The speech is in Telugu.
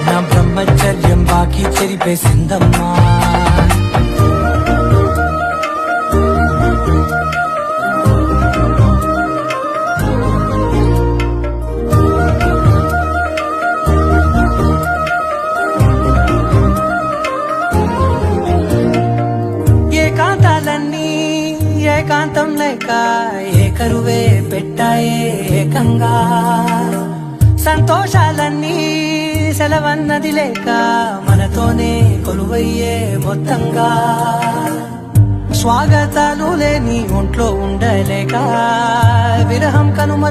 నా బ్రహ్మచర్యం బాకీ చెరిపేసిందమ్మా. ఏకాంతాలన్నీ ఏకాంతం లేక ఏకరువే పెట్టాయే ఏకంగా. సంతోషాలన్నీ సెలవన్నది లేక మనతోనే కొలువయ్యే మొత్తంగా. స్వాగతాలు లేని ఒంట్లో ఉండలేక విరహం కనుమ